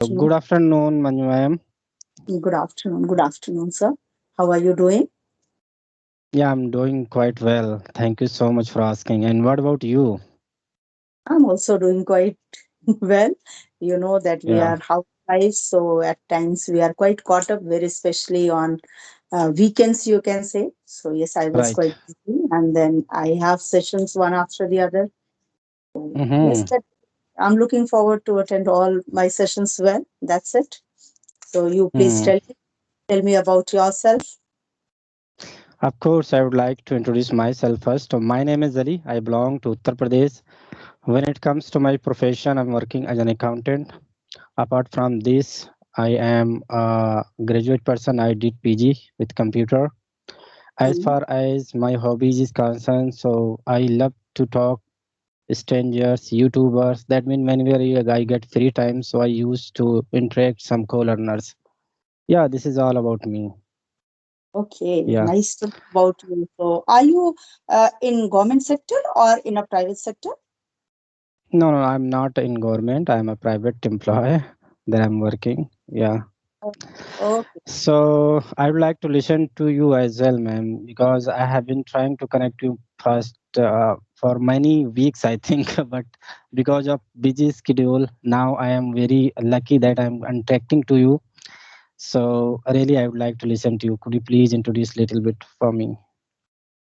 Good afternoon, Manju ma'am. Good afternoon. Good afternoon, sir. How are you doing? Yeah, I'm doing quite well. Thank you so much for asking. And what about you? I'm also doing quite well. You know that we Yeah, are housewives, so at times we are quite caught up, very especially on weekends, you can say. So, yes, I was right. quite busy, and then I have sessions one after the other. So, yes, Mm-hmm. but I'm looking forward to attend all my sessions well. That's it. So, you please Hmm. tell me about yourself. Of course, I would like to introduce myself first. So my name is Ali. I belong to Uttar Pradesh. When it comes to my profession, I'm working as an accountant. Apart from this, I am a graduate person. I did PG with computer. As Mm. far as my hobbies is concerned, so I love to talk strangers, YouTubers. That means whenever I get free time, so I used to interact some co-learners. Yeah, this is all about me. Okay, Yeah. nice to know about you. So, are you in government sector or in a private sector? No, no, I'm not in government. I'm a private employee that I'm working. Yeah. Oh, okay. So I would like to listen to you as well, ma'am, because I have been trying to connect you first for many weeks, I think, but because of busy schedule, now I am very lucky that I'm interacting to you. So really, I would like to listen to you. Could you please introduce a little bit for me?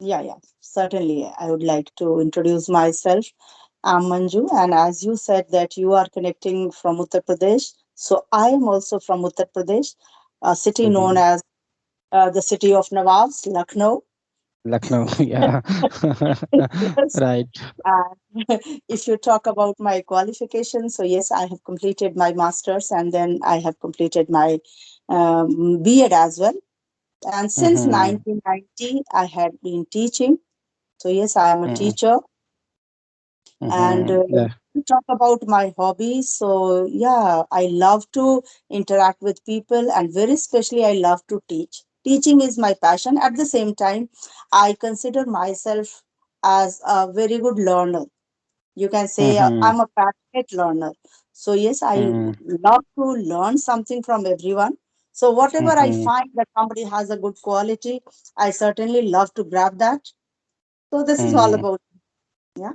Yeah, certainly. I would like to introduce myself. I'm Manju, and as you said that you are connecting from Uttar Pradesh, so I am also from Uttar Pradesh, a city known Hmm. as the city of Nawabs, Lucknow. Lucknow, yeah. Yes. Right. And if you talk about my qualifications, so yes, I have completed my master's and then I have completed my B.Ed as well. And since Mm-hmm. 1990, I had been teaching. So yes, I am a teacher. And Mm-hmm. Yeah. to talk about my hobbies, so yeah, I love to interact with people, and very especially, I love to teach. Teaching is my passion. At the same time, I consider myself as a very good learner. You can say Mm-hmm. I'm a passionate learner. So yes, I love to learn something from everyone. So whatever I Mm-hmm. find that somebody has a good quality, I certainly love to grab that. So this is all Mm-hmm. about, yeah.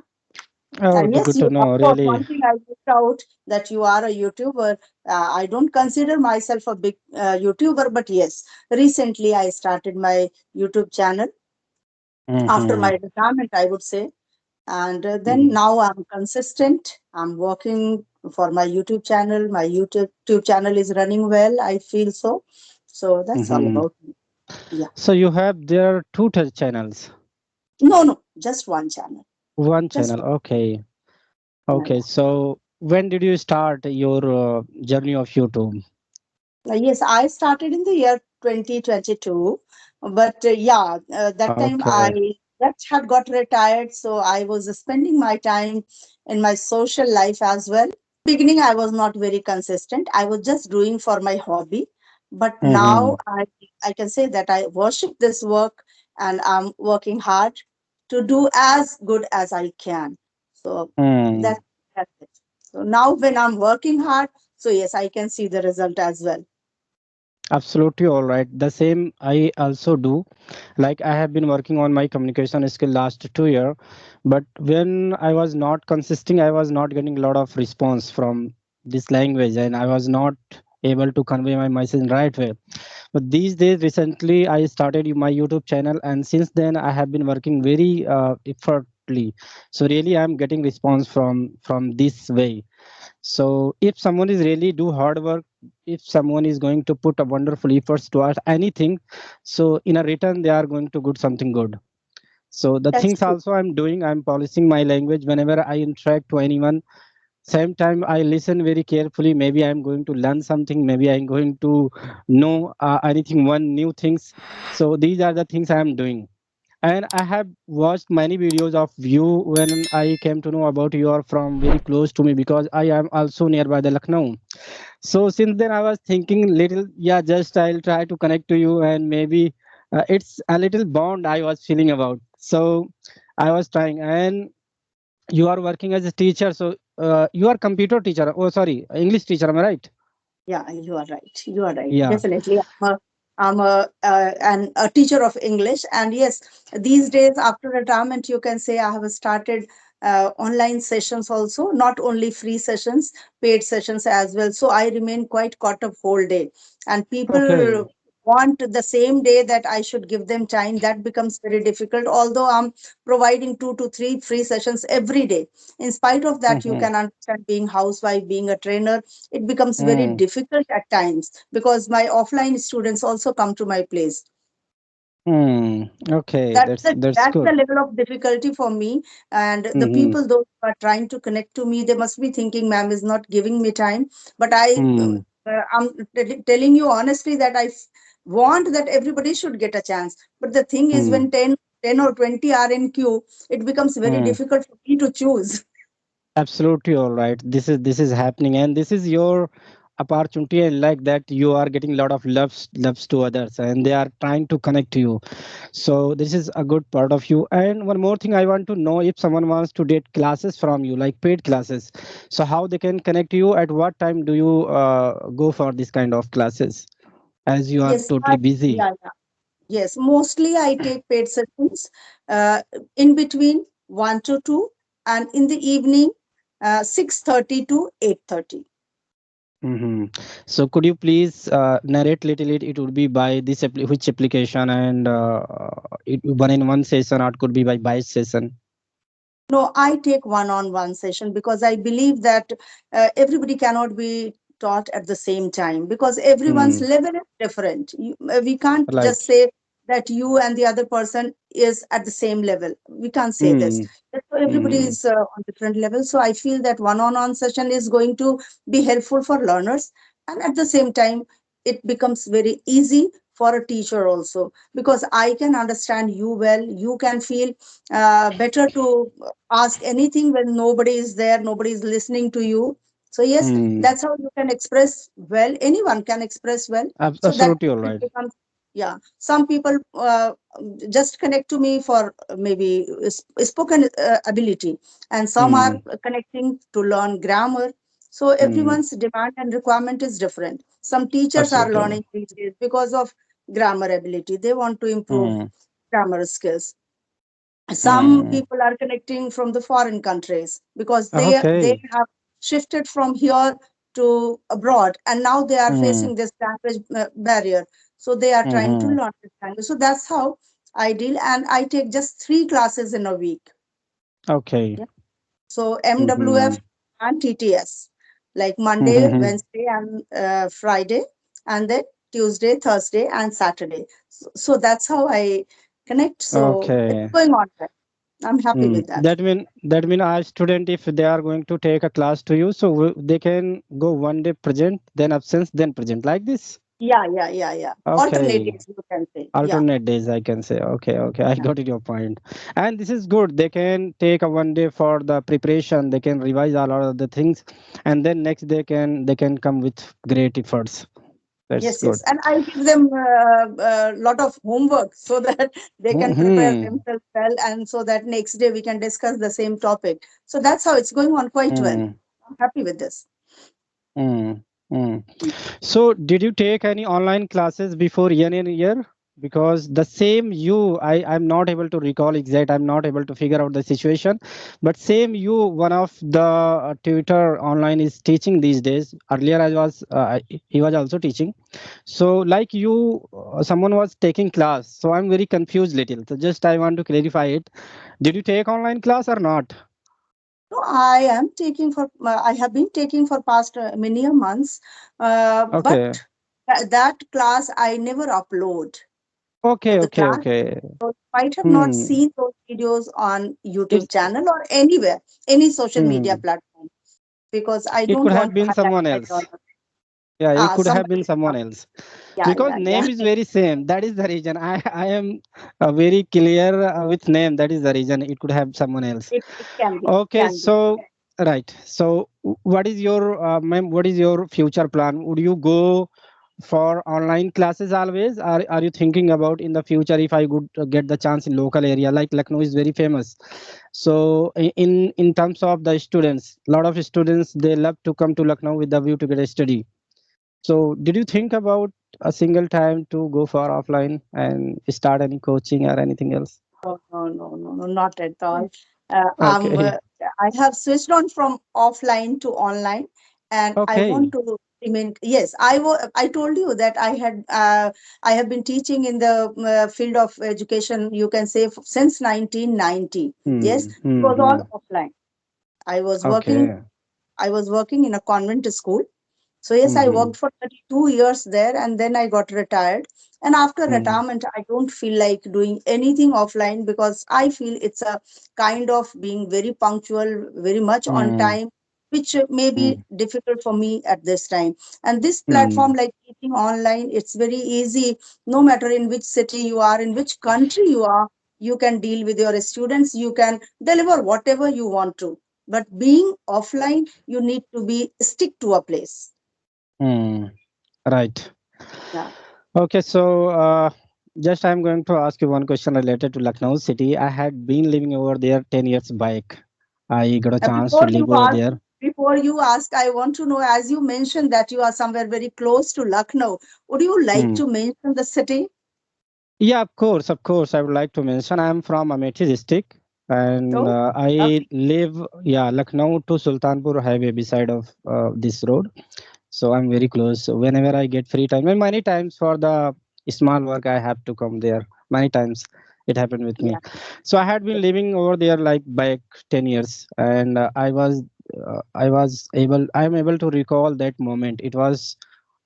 Oh, And yes, good you, to of know. course, Really. one thing I missed out that you are a YouTuber. I don't consider myself a big YouTuber, but yes, recently I started my YouTube channel after my Mm-hmm. retirement, I would say. And then now I'm consistent. I'm working for my YouTube channel. My YouTube channel is running well. I feel so. So that's all Mm-hmm. about me. Yeah. So you have there two channels. No, just one channel. One Just channel. Okay. one. Okay. So when did you start your journey of YouTube? Yes, I started in the year 2022, but that time Okay. I just had got retired, so I was spending my time in my social life as well. Beginning, I was not very consistent. I was just doing for my hobby, but Mm-hmm. now I can say that I worship this work and I'm working hard to do as good as I can. So Mm. that's that's it. So now when I'm working hard, so yes, I can see the result as well. Absolutely all right. The same I also do. Like I have been working on my communication skill last 2 year, but when I was not consisting, I was not getting a lot of response from this language, and I was not able to convey my message in right way. But these days, recently, I started my YouTube channel, and since then, I have been working very effortly. So really, I'm getting response from this way. So if someone is really do hard work, if someone is going to put a wonderful efforts towards anything, so in a return they are going to good something good. So the That's things true. also I'm doing, I'm polishing my language whenever I interact to anyone. Same time I listen very carefully. Maybe I'm going to learn something. Maybe I'm going to know anything, one new things. So these are the things I am doing. And I have watched many videos of you when I came to know about you are from very close to me because I am also nearby the Lucknow. So since then I was thinking little, yeah, just I'll try to connect to you and maybe it's a little bond I was feeling about. So I was trying, and you are working as a teacher. So you are computer teacher. Oh, sorry, English teacher. Am I right? Yeah, you are right. You are right. Yeah. Definitely. I'm a teacher of English. And yes, these days after retirement, you can say I have started online sessions also, not only free sessions, paid sessions as well. So I remain quite caught up whole day. And Okay. people want the same day that I should give them time. That becomes very difficult. Although I'm providing 2 to 3 free sessions every day. In spite of that, you Mm-hmm. can understand being housewife, being a trainer, it becomes very Mm. difficult at times because my offline students also come to my place. Mm. Okay, that's That's the good. level of difficulty for me. And the Mm-hmm. people those who are trying to connect to me, they must be thinking ma'am is not giving me time. But Mm. I'm telling you honestly that want that everybody should get a chance. But the thing is, Mm. when 10 or 20 are in queue, it becomes very Mm. difficult for me to choose. Absolutely all right. This is happening, and this is your opportunity, and like that you are getting a lot of loves to others, and they are trying to connect to you. So this is a good part of you. And one more thing I want to know, if someone wants to get classes from you, like paid classes, so how they can connect to you? At what time do you go for this kind of classes, as you are Yes, totally busy? yeah, yeah. Yes, mostly I take paid sessions in between 1 to 2 and in the evening 6:30 to 8:30. Hmm. So could you please narrate little it would be by which application, and it one in one session, or it could be by session? No, I take one-on-one session because I believe that everybody cannot be taught at the same time because everyone's Hmm. level is different. We can't just Right. say that you and the other person is at the same level. We can't say this. Hmm. So everybody Hmm. is on different levels. So I feel that one-on-one session is going to be helpful for learners, and at the same time, it becomes very easy for a teacher also because I can understand you well. You can feel better to ask anything when nobody is there, nobody is listening to you. So yes, Hmm. that's how you can express well. Anyone can express well. So that Absolutely all it right. becomes, yeah. Some people just connect to me for maybe spoken ability, and some are Hmm. connecting to learn grammar. So Hmm. everyone's demand and requirement is different. Some teachers are Absolutely all right. learning these days because of grammar ability. They want to improve Hmm. grammar skills. Some Hmm. people are connecting from the foreign countries because they Okay. have shifted from here to abroad, and now they are Hmm. facing this language barrier, so they are trying to Hmm. learn this language. So that's how I deal, and I take just 3 classes in a week. Okay. Yeah. So Hmm. MWF and TTS, like Monday, Hmm. Wednesday, and Friday, and then Tuesday, Thursday, and Saturday. So that's how I connect. So it's Okay. going on well. I'm happy Hmm. with that. That mean our student, if they are going to take a class to you, so they can go one day present, then absence, then present, like this. Yeah, yeah, yeah, yeah. Alternate Okay. days, you can say. Yeah, Alternate days, I can say. Okay, okay, I yeah. got it, your point. And this is good. They can take a one day for the preparation. They can revise a lot of the things, and then next they can come with great efforts. That's Yes, good. yes. And I give them a lot of homework so that they can prepare Hmm. themselves well, and so that next day we can discuss the same topic. So that's how it's going on quite well. Hmm. I'm happy with this. Hmm. Hmm. So, did you take any online classes before year? Because the same you, I'm not able to recall exact. I'm not able to figure out the situation. But same you, one of the tutor online is teaching these days. Earlier, he was also teaching. So, like you, someone was taking class. So I'm very confused little. So just I want to clarify it. Did you take online class or not? No, I have been taking for past many a months, Okay. but that class I never upload. Okay. The Okay. class Okay. might have not Hmm. seen those videos on It YouTube channel or anywhere, any social media hmm. platform, because I It don't could have want to been highlight someone my else. daughter. Yeah, it could have been Somebody, someone else, yeah, because yeah, yeah. name is very same. That is the reason. I am very clear with name. That is the reason. It could have someone else. It can be, Okay, can be. so right. So what is your ma'am? What is your future plan? Would you go for online classes always? Are you thinking about in the future, if I could get the chance in local area like Lucknow is very famous? So in terms of the students, a lot of students they love to come to Lucknow with the view to get a study. So, did you think about a single time to go for offline and start any coaching or anything else? Oh, no, no, no, no, not at all. Okay. I have switched on from offline to online, and I want Okay. to remain. Yes, I told you that I have been teaching in the field of education. You can say since 1990. Yes, Hmm. it Hmm. was Hmm. all offline. I was working. Okay. I was working in a convent school. So yes, Hmm. I Hmm. worked for 32 years there and then I got retired. And after Hmm. retirement, I don't feel like doing anything offline because I feel it's a kind of being very punctual, very much on Hmm. time, which may Hmm. be difficult for me at this time. And this platform, Hmm. like teaching online, it's very easy. No matter in which city you are, in which country you are, you can deal with your students, you can deliver whatever you want to. But being offline, you need to be stick to a place. Hmm. Right. Yeah. Okay. So, just I'm going to ask you one question related to Lucknow city. I had been living over there 10 years back. I got a chance to Before you live over ask, there. I want to know, as you mentioned that you are somewhere very close to Lucknow, would you like Hmm. to mention the city? Yeah, of course, of course. I would like to mention I'm from Amethi district, and Oh, I lovely. live, yeah, Lucknow to Sultanpur highway beside of this road. So I'm very close. So whenever I get free time, and many times for the small work, I have to come there. Many times it happened with me. Yeah. So I had been living over there like back 10 years, and I am able to recall that moment. It was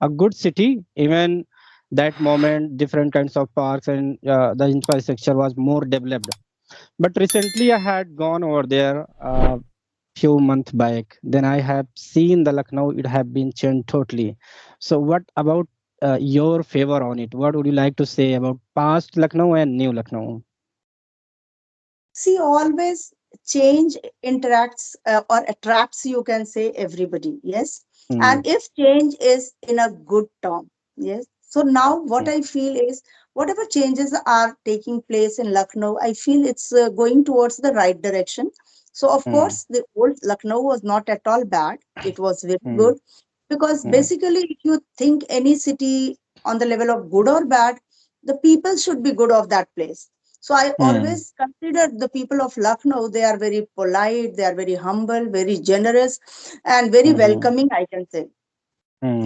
a good city, even that moment. Different kinds of parks and the infrastructure was more developed. But recently, I had gone over there. Few months back, then I have seen the Lucknow, it have been changed totally. So what about your favor on it? What would you like to say about past Lucknow and new Lucknow? See, always change interacts or attracts, you can say, everybody. Yes. Hmm. And if change is in a good term, yes. So now what Hmm. I feel is whatever changes are taking place in Lucknow, I feel it's going towards the right direction. So, of Hmm. course, the old Lucknow was not at all bad. It was very Hmm. good because Hmm. basically, if you think any city on the level of good or bad, the people should be good of that place. So I Hmm. always consider the people of Lucknow, they are very polite, they are very humble, very generous, and very Hmm. welcoming, I can say.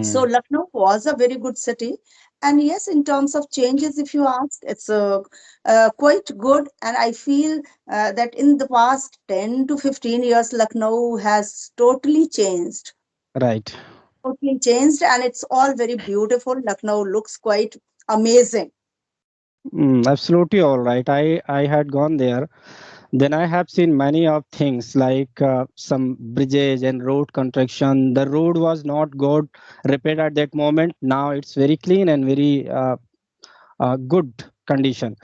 So Hmm. Lucknow was a very good city. And yes, in terms of changes, if you ask, it's quite good. And I feel that in the past 10 to 15 years, Lucknow has totally changed. Right. Totally changed, and it's all very beautiful. Lucknow looks quite amazing. Absolutely all right. I had gone there. Then I have seen many of things like some bridges and road construction. The road was not good repaired at that moment. Now it's very clean and very good condition,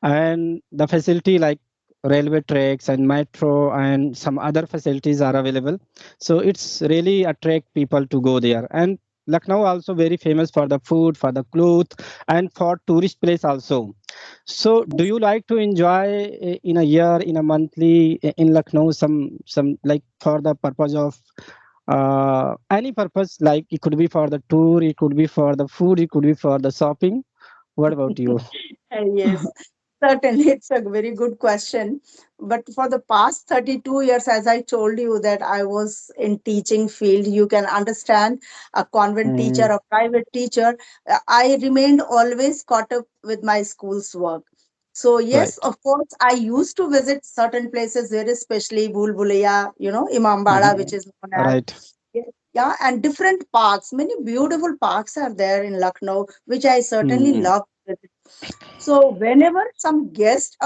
and the facility like railway tracks and metro and some other facilities are available, so it's really attract people to go there. And Lucknow also very famous for the food, for the cloth, and for tourist place also. So do you like to enjoy in a year, in a monthly, in Lucknow, some like for the purpose of any purpose, like it could be for the tour, it could be for the food, it could be for the shopping. What about you? Yes, certainly. It's a very good question. But for the past 32 years, as I told you that I was in teaching field, you can understand a convent teacher, Mm, a private teacher. I remained always caught up with my school's work. So yes, right. of course, I used to visit certain places, very especially Bhul Bhulaiya, Imambara, which Mhm. is known as. Right. Yeah, and different parks. Many beautiful parks are there in Lucknow, which I certainly Mm, love. So whenever some guest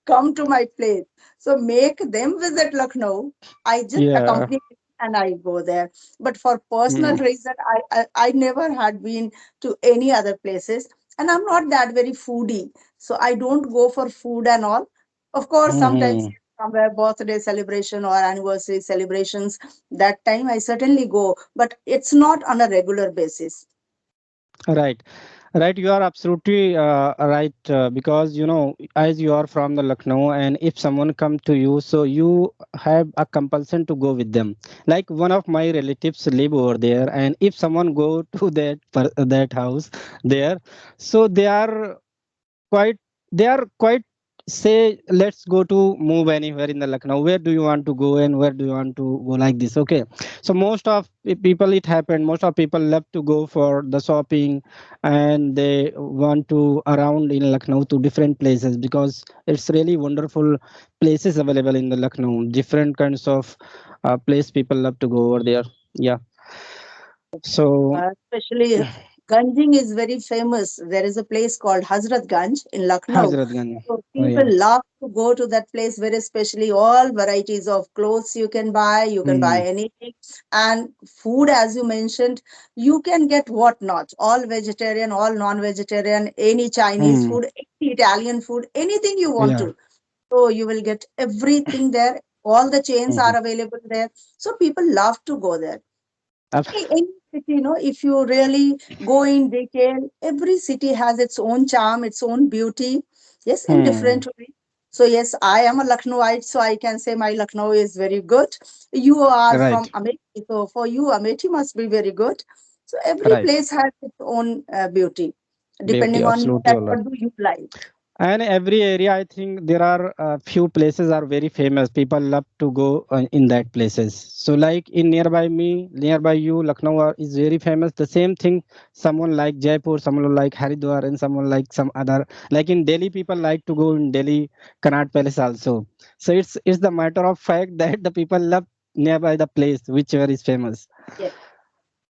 come to my place, so make them visit Lucknow. I just yeah. accompany them and I go there. But for personal Mm, reason, I never had been to any other places, and I'm not that very foodie, so I don't go for food and all. Of course, sometimes mhm. somewhere birthday celebration or anniversary celebrations, that time I certainly go, but it's not on a regular basis. Right. Right, you are absolutely right, because as you are from the Lucknow, and if someone come to you, so you have a compulsion to go with them. Like one of my relatives live over there, and if someone go to that house there, so they are quite say, let's go to move anywhere in the Lucknow, where do you want to go and where do you want to go, like this. Okay, so most of people, it happened, most of people love to go for the shopping, and they want to around in Lucknow to different places, because it's really wonderful places available in the Lucknow, different kinds of place people love to go over there. Yeah. So Especially Ganjing is very famous. There is a place called Hazrat Ganj in Lucknow. Hazratganj. So Oh people yeah. love to go to that place, very especially all varieties of clothes you can buy Hmm. anything. And food, as you mentioned, you can get what not. All vegetarian, all non-vegetarian, any Chinese Hmm. food, any Italian food, anything you want Yeah. to. So you will get everything there. All the chains Hmm. are available there. So people love to go there. Ab- Any city, if you really go in detail, every city has its own charm, its own beauty, yes, in Hmm. different ways. So yes, I am a Lucknowite, so I can say my Lucknow is very good. You are from Right. Amethi, so for you Amethi must be very good. So every Right. place has its own beauty, Beauty. depending on you Absolutely that all right. what do you like. And every area, I think there are few places are very famous. People love to go in that places. So like in nearby you, Lucknow is very famous. The same thing, someone like Jaipur, someone like Haridwar, and someone like some other. Like in Delhi, people like to go in Delhi, Connaught Palace also. So it's the matter of fact that the people love nearby the place, whichever is famous. Yes,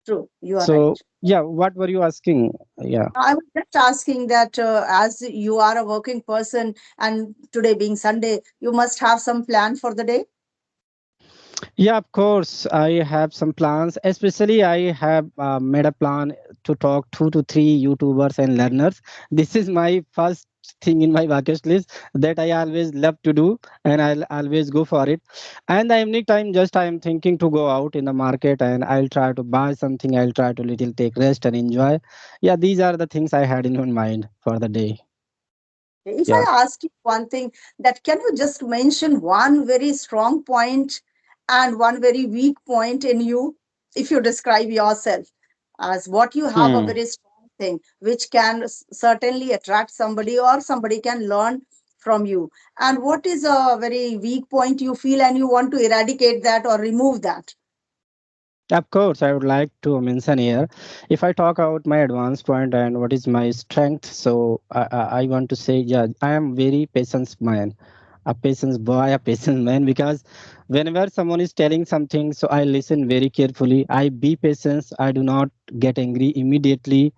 true, you are right. So yeah, what were you asking? Yeah. I was just asking that as you are a working person and today being Sunday, you must have some plan for the day. Yeah, of course. I have some plans. Especially, I have made a plan to talk 2 to 3 YouTubers and learners. This is my first thing in my bucket list that I always love to do, and I'll always go for it. And the evening time, just I am thinking to go out in the market, and I'll try to buy something. I'll try to little take rest and enjoy. Yeah, these are the things I had in my mind for the day. If Yeah. I ask you one thing, that can you just mention one very strong point and one very weak point in you, if you describe yourself as what you have a Hmm. very strong thing, which can certainly attract somebody or somebody can learn from you. And what is a very weak point you feel and you want to eradicate that or remove that? Of course, I would like to mention here. If I talk about my advanced point and what is my strength, so I want to say, yeah, I am very patience man, a patience boy, a patience man. Because whenever someone is telling something, so I listen very carefully. I be patient. I do not get angry immediately,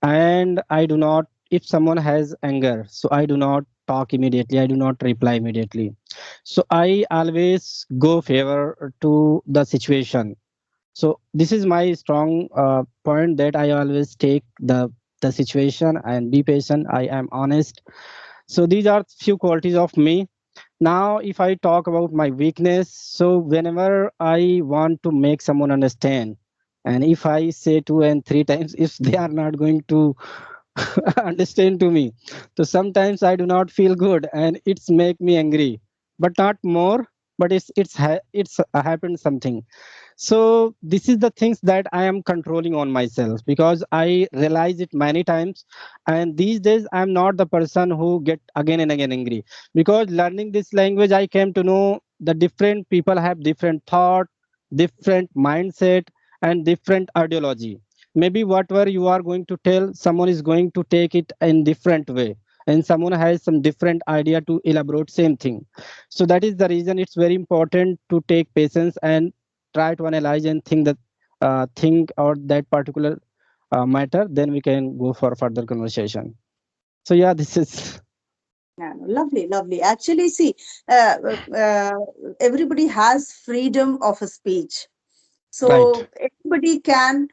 and I do not. If someone has anger, so I do not talk immediately. I do not reply immediately. So I always go favor to the situation. So this is my strong point, that I always take the situation and be patient. I am honest. So these are few qualities of me. Now if I talk about my weakness, so whenever I want to make someone understand, and if I say 2 and 3 times, if they are not going to understand to me, so sometimes I do not feel good, and it's make me angry, but not more. But it's happened something. So this is the things that I am controlling on myself, because I realize it many times. And these days I'm not the person who get again and again angry, because learning this language I came to know the different people have different thought, different mindset, and different ideology. Maybe whatever you are going to tell, someone is going to take it in different way, and someone has some different idea to elaborate same thing. So that is the reason it's very important to take patience and try to analyze and think that think or that particular matter, then we can go for further conversation. So yeah, this is Yeah, no, lovely, lovely. Actually, see, uh, everybody has freedom of a speech. right. So everybody can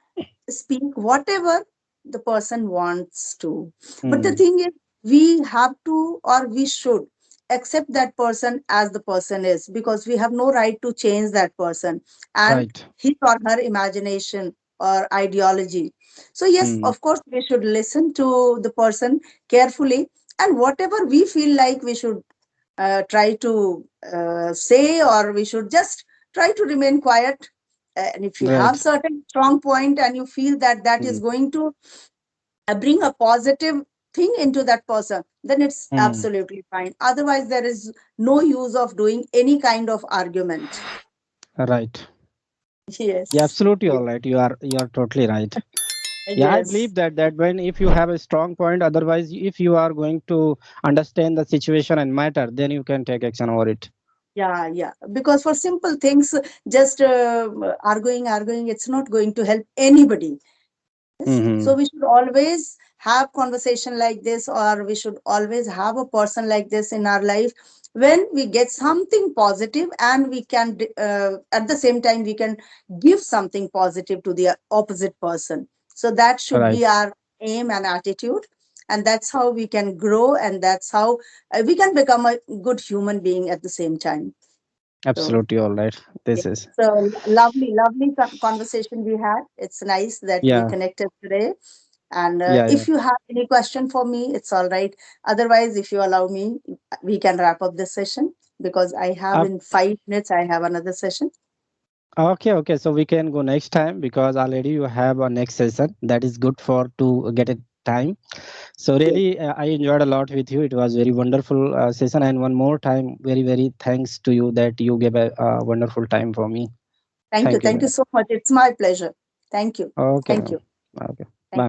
speak whatever the person wants to. But the Hmm. thing is, we have to or we should accept that person as the person is because we have no right to change that person and Right. his or her imagination. or ideology. So yes, Hmm. of course, we should listen to the person carefully, and whatever we feel like we should try to say, or we should just try to remain quiet. And if you have Right. certain strong point and you feel that that is Hmm. going to bring a positive thing into that person, then it's Hmm. absolutely fine. Otherwise, there is no use of doing any kind of argument. Right. Yeah, Yes. absolutely all right. You are totally right. Yeah, I Yes. believe that when if you have a strong point, otherwise if you are going to understand the situation and matter, then you can take action over it. Yeah, yeah. Because for simple things, just arguing, it's not going to help anybody. Yes. Hmm. So we should always have conversation like this, or we should always have a person like this in our life when we get something positive, and we can at the same time we can give something positive to the opposite person. So that should Right. be our aim and attitude, and that's how we can grow, and that's how we can become a good human being at the same time. So Absolutely all right. yeah. This is. So lovely, lovely conversation we had. It's nice that we Yeah. connected today. And Yeah. Yeah. if you have any question for me, it's all right. Otherwise, if you allow me, we can wrap up this session, because I have Uh, in 5 minutes, I have another session. okay. Okay. So we can go next time because already you have a next session that is good for to get a time. So Yes. really, I enjoyed a lot with you. It was very wonderful session, and one more time, very very thanks to you that you gave a wonderful time for me. Thank you. Thank you, Thank you madam. so much. It's my pleasure. Thank you. Okay, Thank ma'am. you. Okay.